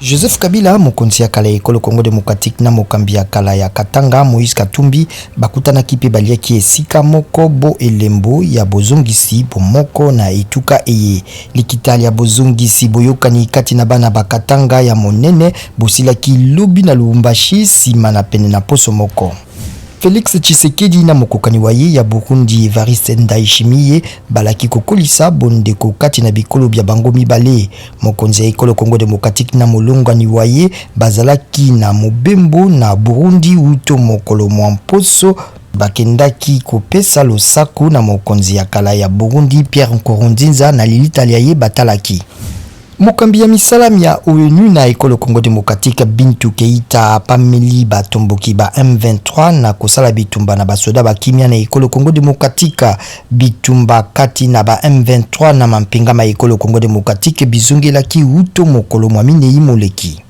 Joseph Kabila mokonzi ya kala ekolo Congo Démocratique na mokambi ya kala ya Katanga Moïse Katumbi bakutana kipe baliaki esika moko bo elembo ya bozongisi bo moko na etuka eye likitali ya bozongisi boyokani kati na bana bakatanga ya monene bosilaki lobi na Lubumbashi sima na pene na poso moko. Félix Tshisekedi na mokokani waye ya Burundi Evariste Ndayishimiye balaki kokolisa bondeko kati na bikolo bya bango mibale. Mokonzi ya ekolo Congo Démocratique na molongwani waye bazalaki na mobembo na Burundi uto mokolo mwamposo bakendaki kopesa losaku na mokonzi ya kala ya Burundi Pierre Nkurunziza na lilitalia ye batalaki. Mokambi ya misalam ya ONU na ekolo Congo Démocratique Bintou Keita pameli batomboki ba M23 na kosala bitumba na basoda bakimia na ekolo Congo Démocratique bitumba kati na ba M23 na mampinga ma ekolo Congo Démocratique bizongelaki uto mokolo mwamine imoleki.